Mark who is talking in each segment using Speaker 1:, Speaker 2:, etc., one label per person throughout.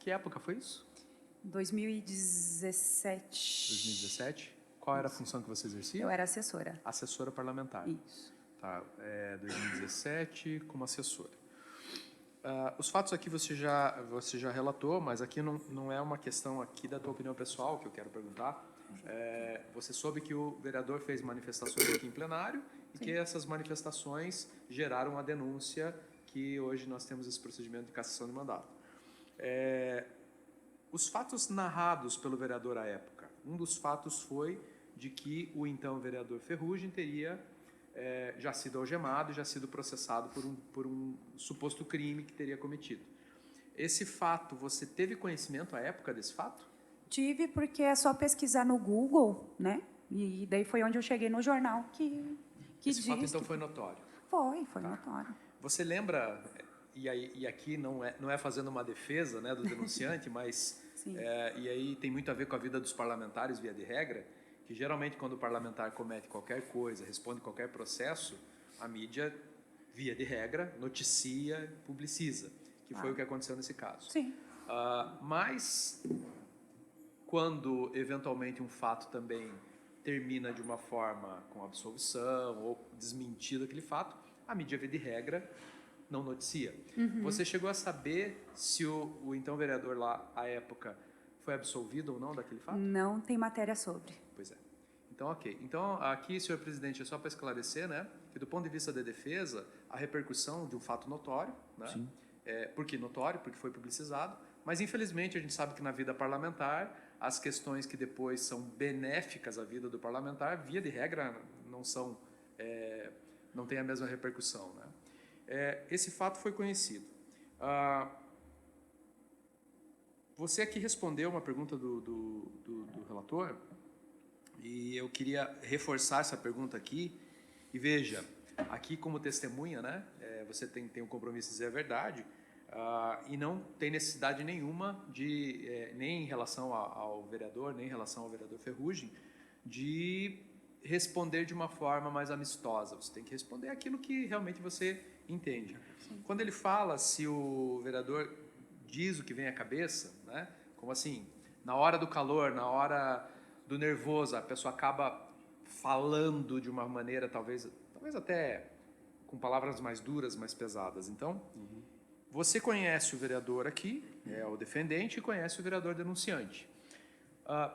Speaker 1: Que época foi isso?
Speaker 2: 2017.
Speaker 1: 2017? Qual era a função que você exercia?
Speaker 2: Eu era assessora.
Speaker 1: Assessora parlamentar.
Speaker 2: Isso.
Speaker 1: Tá, 2017 como assessora. Os fatos aqui você já relatou, mas aqui não é uma questão aqui da tua opinião pessoal que eu quero perguntar. Você soube que o vereador fez manifestações aqui em plenário e que essas manifestações geraram a denúncia que hoje nós temos esse procedimento de cassação de mandato. Os fatos narrados pelo vereador à época, um dos fatos foi de que o então vereador Ferrugem teria já sido algemado, já sido processado por um suposto crime que teria cometido. Esse fato, você teve conhecimento à época desse fato?
Speaker 2: Tive, porque é só pesquisar no Google, né? E daí foi onde eu cheguei no jornal que
Speaker 1: Esse
Speaker 2: diz
Speaker 1: fato, então,
Speaker 2: que...
Speaker 1: foi notório?
Speaker 2: Foi notório.
Speaker 1: Você lembra, e aqui não é fazendo uma defesa, né, do denunciante, mas... e aí tem muito a ver com a vida dos parlamentares, via de regra, que geralmente quando o parlamentar comete qualquer coisa, responde qualquer processo, a mídia, via de regra, noticia, publiciza, que foi o que aconteceu nesse caso.
Speaker 2: Sim.
Speaker 1: Mas quando eventualmente um fato também termina de uma forma com absolvição ou desmentido aquele fato, a mídia, via de regra, não noticia. Você chegou a saber se o então vereador lá, à época, foi absolvido ou não daquele fato?
Speaker 2: Não tem matéria sobre.
Speaker 1: Pois é. Então, ok. Então, aqui, senhor presidente, é só para esclarecer, né, que do ponto de vista da defesa, a repercussão de um fato notório, né,
Speaker 3: Sim.
Speaker 1: por que notório? Porque foi publicizado, mas infelizmente a gente sabe que na vida parlamentar, as questões que depois são benéficas à vida do parlamentar, via de regra, não tem a mesma repercussão, né. Esse fato foi conhecido. Você aqui respondeu uma pergunta do relator, e eu queria reforçar essa pergunta aqui. E veja, aqui como testemunha, né, você tem um compromisso de dizer a verdade, e não tem necessidade nenhuma nem em relação ao vereador, nem em relação ao vereador Ferrugem, de responder de uma forma mais amistosa. Você tem que responder aquilo que realmente você entende. Sim. Quando ele fala, se o vereador diz o que vem à cabeça, né, como assim, na hora do calor, na hora do nervoso, a pessoa acaba falando de uma maneira talvez até com palavras mais duras, mais pesadas. Então, você conhece o vereador aqui, o defendente, e conhece o vereador denunciante.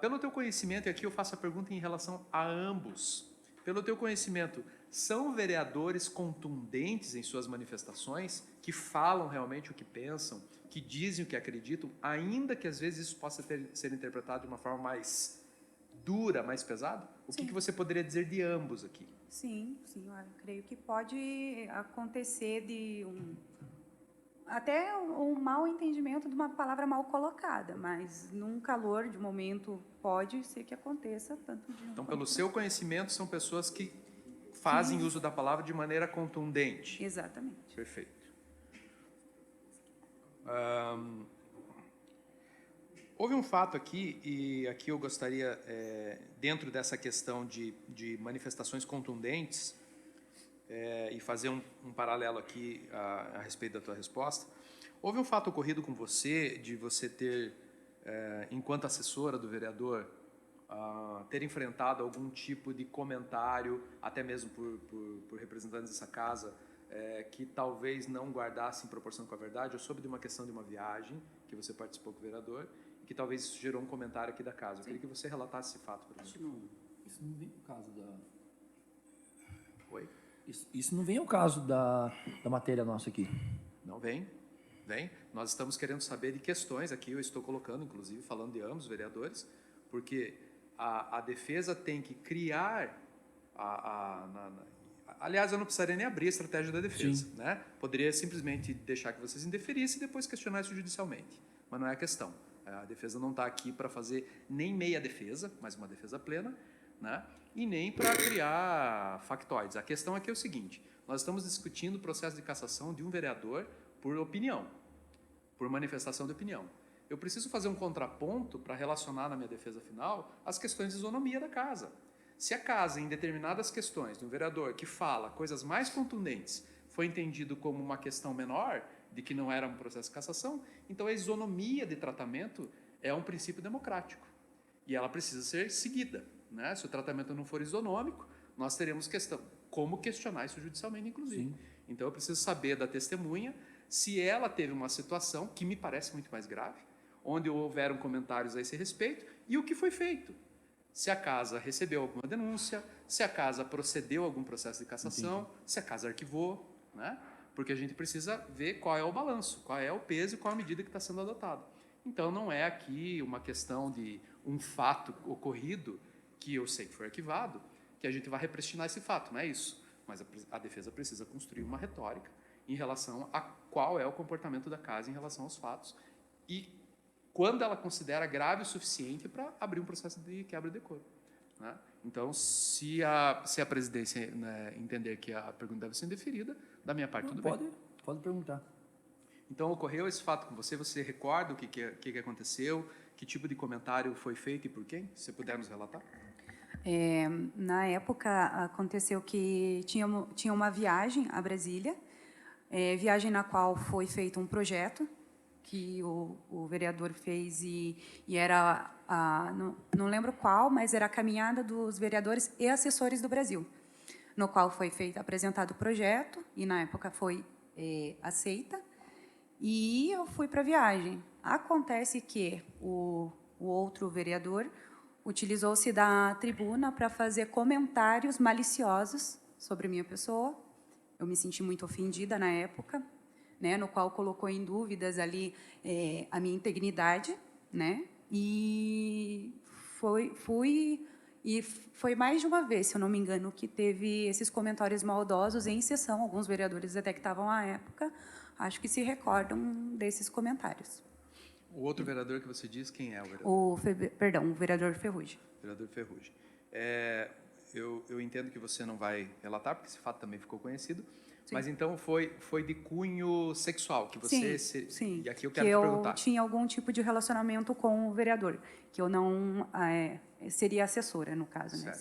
Speaker 1: Pelo teu conhecimento, e aqui eu faço a pergunta em relação a ambos, pelo teu conhecimento, são vereadores contundentes em suas manifestações, que falam realmente o que pensam, que dizem o que acreditam, ainda que às vezes isso possa ser interpretado de uma forma mais dura, mais pesada? O que você poderia dizer de ambos aqui?
Speaker 2: Sim, eu creio que pode acontecer até um mau entendimento de uma palavra mal colocada, mas num calor de momento pode ser que aconteça tanto de um
Speaker 1: Então, pelo seu conhecimento, são pessoas que fazem uso da palavra de maneira contundente.
Speaker 2: Exatamente.
Speaker 1: Perfeito. Houve um fato aqui, e aqui eu gostaria, dentro dessa questão de manifestações contundentes, e fazer um paralelo aqui a respeito da tua resposta. Houve um fato ocorrido com você, de você ter, enquanto assessora do vereador, ter enfrentado algum tipo de comentário, até mesmo por representantes dessa casa, que talvez não guardassem proporção com a verdade? Eu soube de uma questão de uma viagem que você participou com o vereador, e que talvez isso gerou um comentário aqui da casa. Eu queria que você relatasse esse fato para mim.
Speaker 3: Isso não vem ao caso da...
Speaker 1: Oi?
Speaker 3: Isso não vem ao caso da matéria nossa aqui.
Speaker 1: Não vem. Nós estamos querendo saber de questões aqui, eu estou colocando, inclusive, falando de ambos os vereadores, porque a defesa tem que criar aliás, eu não precisaria nem abrir a estratégia da defesa, né? Poderia simplesmente deixar que vocês indeferissem e depois questionar isso judicialmente, mas não é a questão. A defesa não está aqui para fazer nem meia defesa, mas uma defesa plena, né? E nem para criar factoides. A questão aqui é o seguinte: nós estamos discutindo o processo de cassação de um vereador por opinião, por manifestação de opinião. Eu preciso fazer um contraponto para relacionar na minha defesa final as questões de isonomia da casa. Se a casa, em determinadas questões, de um vereador que fala coisas mais contundentes, foi entendido como uma questão menor, de que não era um processo de cassação. Então, a isonomia de tratamento é um princípio democrático e ela precisa ser seguida, né? Se o tratamento não for isonômico, nós teremos como questionar isso judicialmente, inclusive.
Speaker 3: Sim.
Speaker 1: Então, eu preciso saber da testemunha se ela teve uma situação que me parece muito mais grave, onde houveram comentários a esse respeito e o que foi feito. Se a casa recebeu alguma denúncia, se a casa procedeu a algum processo de cassação, se a casa arquivou, né? Porque a gente precisa ver qual é o balanço, qual é o peso e qual a medida que está sendo adotada. Então, não é aqui uma questão de um fato ocorrido, que eu sei que foi arquivado, que a gente vai repristinar esse fato, não é isso. Mas a defesa precisa construir uma retórica em relação a qual é o comportamento da casa em relação aos fatos e quando ela considera grave o suficiente para abrir um processo de quebra de decoro, né? Então, se a presidência, né, entender que a pergunta deve ser indeferida, da minha parte, tudo bem.
Speaker 3: Pode perguntar.
Speaker 1: Então, ocorreu esse fato com você? Você recorda o que aconteceu? Que tipo de comentário foi feito e por quem? Se puder nos relatar.
Speaker 2: Na época, aconteceu que tinha uma viagem a Brasília, viagem na qual foi feito um projeto que o vereador fez e era, não lembro qual, mas era a caminhada dos vereadores e assessores do Brasil, no qual foi apresentado o projeto e, na época, foi aceita, e eu fui para a viagem. Acontece que o outro vereador utilizou-se da tribuna para fazer comentários maliciosos sobre minha pessoa. Eu me senti muito ofendida na época, né, no qual colocou em dúvidas ali a minha integridade, né? E foi mais de uma vez, se eu não me engano, que teve esses comentários maldosos em sessão. Alguns vereadores até que estavam à época, acho que se recordam desses comentários.
Speaker 1: O outro vereador que você diz, quem é o vereador?
Speaker 2: O vereador Ferrugem.
Speaker 1: Vereador Ferrugem. Eu entendo que você não vai relatar, porque esse fato também ficou conhecido. Sim. Mas então foi de cunho sexual que você...
Speaker 2: Sim.
Speaker 1: E aqui eu quero te perguntar.
Speaker 2: Eu tinha algum tipo de relacionamento com o vereador, que eu não... seria assessora, no caso, né?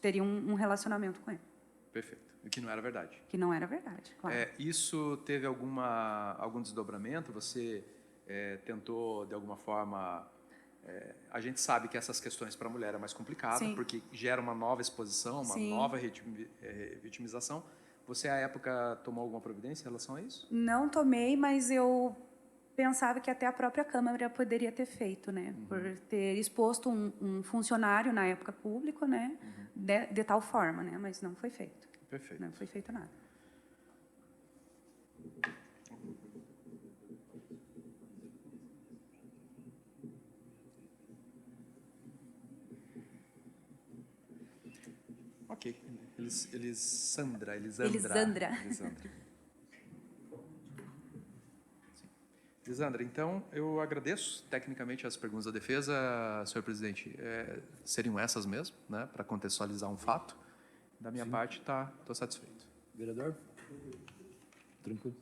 Speaker 2: Teria um relacionamento com ele.
Speaker 1: Perfeito. E que não era verdade.
Speaker 2: Que não era verdade, claro.
Speaker 1: Isso teve algum desdobramento? Você tentou, de alguma forma... a gente sabe que essas questões para a mulher é mais complicada, porque gera uma nova exposição, uma nova vitimização. Você, à época, tomou alguma providência em relação a isso? Não
Speaker 2: tomei, mas eu pensava que até a própria Câmara poderia ter feito, né? Por ter exposto um funcionário, na época, público, né? De tal forma, né? Mas não foi feito.
Speaker 1: Perfeito.
Speaker 2: Não foi feito nada.
Speaker 1: Ok. Elisandra. Elisandra, então, eu agradeço tecnicamente as perguntas da defesa, senhor presidente. Seriam essas mesmo, né, para contextualizar um fato. Da minha parte, estou satisfeito.
Speaker 3: Vereador? Tranquilo.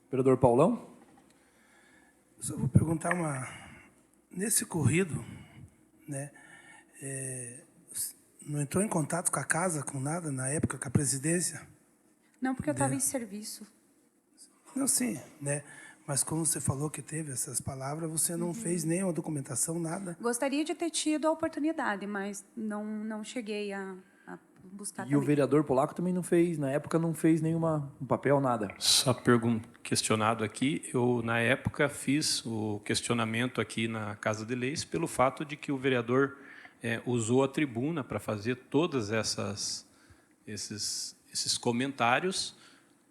Speaker 3: Vereador Paulão?
Speaker 4: Só vou perguntar nesse corrido, né, não entrou em contato com a casa, com nada, na época, com a presidência?
Speaker 2: Não, porque eu estava em serviço.
Speaker 4: Não, sim, né? Mas como você falou que teve essas palavras, você não fez nenhuma documentação, nada?
Speaker 2: Gostaria de ter tido a oportunidade, mas não cheguei a buscar
Speaker 3: E
Speaker 2: também.
Speaker 3: o vereador polaco também não fez, na época, não fez um papel, nada?
Speaker 5: Só questionado aqui, eu, na época, fiz o questionamento aqui na Casa de Leis pelo fato de que o vereador usou a tribuna para fazer todas esses comentários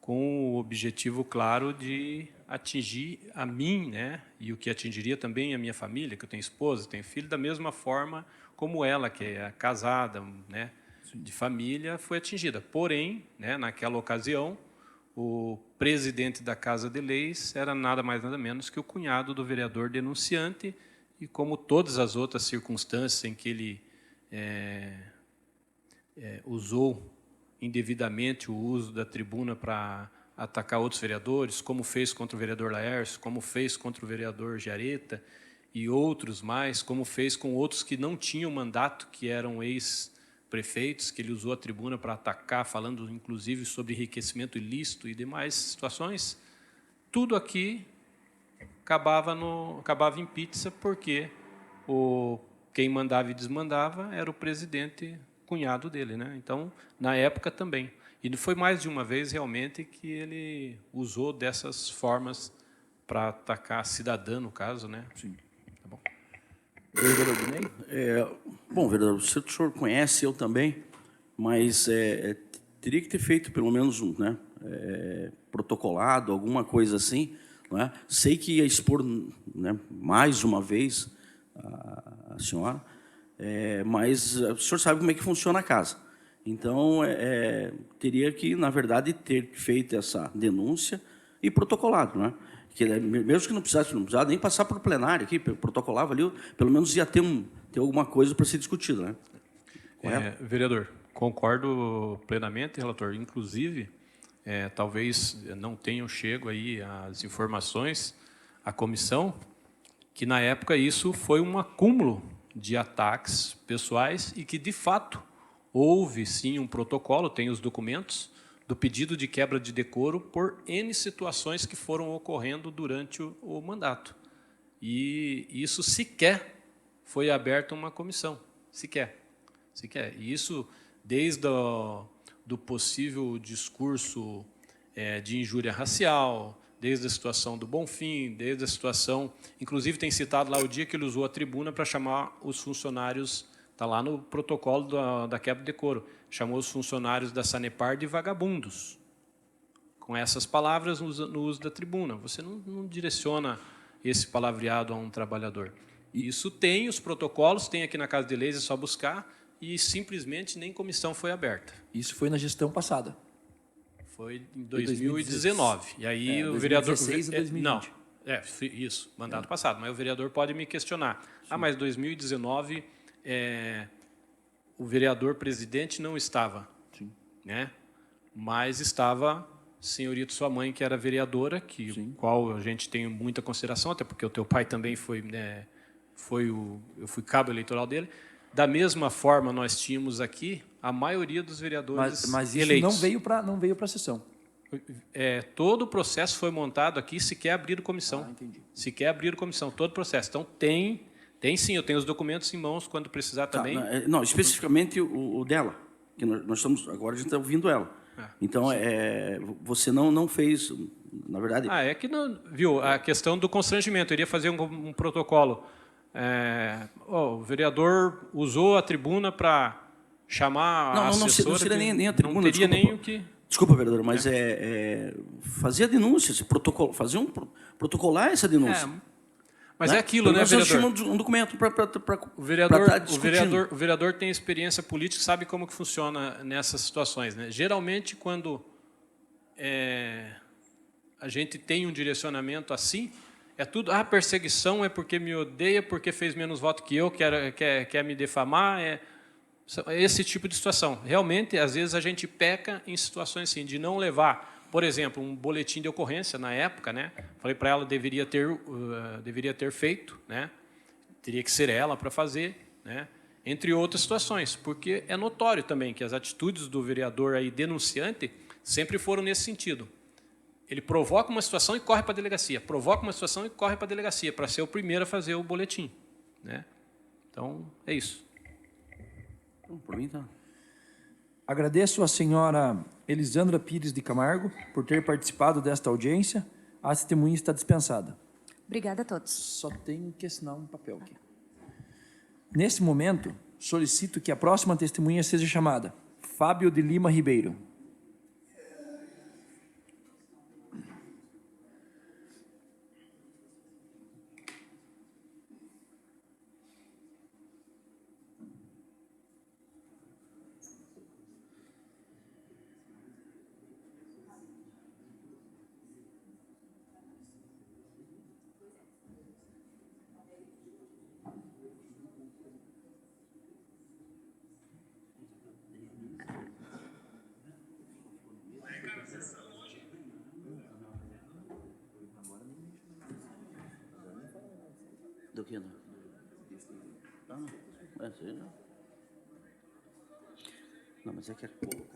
Speaker 5: com o objetivo claro de atingir a mim, né, e o que atingiria também a minha família, que eu tenho esposa, tenho filho, da mesma forma como ela, que é casada, né, de família, foi atingida. Porém, né, naquela ocasião, o presidente da Casa de Leis era nada mais nada menos que o cunhado do vereador denunciante, e como todas as outras circunstâncias em que ele usou indevidamente o uso da tribuna para atacar outros vereadores, como fez contra o vereador Laércio, como fez contra o vereador Giareta e outros mais, como fez com outros que não tinham mandato, que eram ex-prefeitos, que ele usou a tribuna para atacar, falando inclusive sobre enriquecimento ilícito e demais situações. tudo aqui acabava em pizza, porque quem mandava e desmandava era o presidente cunhado dele, né? Então, na época também. E foi mais de uma vez, realmente, que ele usou dessas formas para atacar a cidadã, no caso, né?
Speaker 6: Sim.
Speaker 5: Tá bom.
Speaker 3: Vereador Dinei?
Speaker 6: Bom, vereador, o senhor conhece, eu também, mas teria que ter feito pelo menos né, protocolado, alguma coisa assim. Não é? Sei que ia expor, né, mais uma vez a senhora, mas o senhor sabe como é que funciona a casa. Então, teria que, na verdade, ter feito essa denúncia e protocolado, não é? Que, mesmo que não precisasse nem passar para o plenário aqui, protocolava ali, pelo menos ia ter alguma coisa para ser discutida, né? Correto?
Speaker 5: Vereador, concordo plenamente, relator. Inclusive, talvez não tenham chego aí as informações à comissão, que na época isso foi um acúmulo de ataques pessoais e que, de fato, houve sim um protocolo, tem os documentos, do pedido de quebra de decoro por N situações que foram ocorrendo durante o mandato. E isso sequer foi aberta uma comissão, sequer. E isso desde do possível discurso de injúria racial, desde a situação do Bonfim, desde a situação... Inclusive, tem citado lá o dia que ele usou a tribuna para chamar os funcionários, está lá no protocolo da quebra de decoro, chamou os funcionários da Sanepar de vagabundos. Com essas palavras no uso da tribuna. Você não direciona esse palavreado a um trabalhador. Isso tem os protocolos, tem aqui na Casa de Leis, é só buscar, e simplesmente nem comissão foi aberta.
Speaker 3: Isso foi na gestão passada.
Speaker 5: Foi em 2019. E aí o vereador...
Speaker 3: 2016 a 2020.
Speaker 5: Não, isso, mandato passado. Mas o vereador pode me questionar. Sim. Mas 2019, o vereador presidente não estava. Sim. Né? Mas estava senhorito sua mãe, que era vereadora, qual a gente tem muita consideração, até porque o teu pai também foi, né, eu fui cabo eleitoral dele. Da mesma forma, nós tínhamos aqui a maioria dos vereadores
Speaker 3: mas isso
Speaker 5: eleitos.
Speaker 3: Não veio para a sessão.
Speaker 5: Todo o processo foi montado aqui, sequer abriram comissão.
Speaker 3: Entendi.
Speaker 5: Sequer abriram comissão, todo o processo. Então, tem sim, eu tenho os documentos em mãos, quando precisar também.
Speaker 6: Não, especificamente o dela, que nós estamos, agora a gente está ouvindo ela. Então, você não fez, na verdade...
Speaker 5: que não, viu, a questão do constrangimento, eu iria fazer um protocolo. O vereador usou a tribuna para chamar a assessora...
Speaker 6: Não seria nem a tribuna.
Speaker 5: Não teria nem o que...
Speaker 6: Desculpa, vereador, mas fazer a denúncia, protocolar essa denúncia.
Speaker 5: Mas
Speaker 6: né?
Speaker 5: é aquilo, né, vereador?
Speaker 6: Nós chamamos um documento para
Speaker 5: o vereador tem experiência política, sabe como que funciona nessas situações, né? Geralmente, quando a gente tem um direcionamento assim, é tudo, perseguição é porque me odeia, porque fez menos voto que eu, quer me defamar, esse tipo de situação. Realmente, às vezes, a gente peca em situações assim, de não levar, por exemplo, um boletim de ocorrência, na época, né? Falei para ela, deveria ter feito, né? Teria que ser ela para fazer, né? Entre outras situações, porque é notório também que as atitudes do vereador aí denunciante sempre foram nesse sentido. Ele provoca uma situação e corre para a delegacia, provoca uma situação e corre para a delegacia, para ser o primeiro a fazer o boletim, né? Então, é isso.
Speaker 6: Por mim, tá.
Speaker 3: Agradeço à senhora Elisandra Pires de Camargo por ter participado desta audiência. A testemunha está dispensada.
Speaker 2: Obrigada a todos.
Speaker 3: Só tenho que assinar um papel aqui. Nesse momento, solicito que a próxima testemunha seja chamada Fábio de Lima Ribeiro.
Speaker 6: Do que não? Não, mas é que a colocação...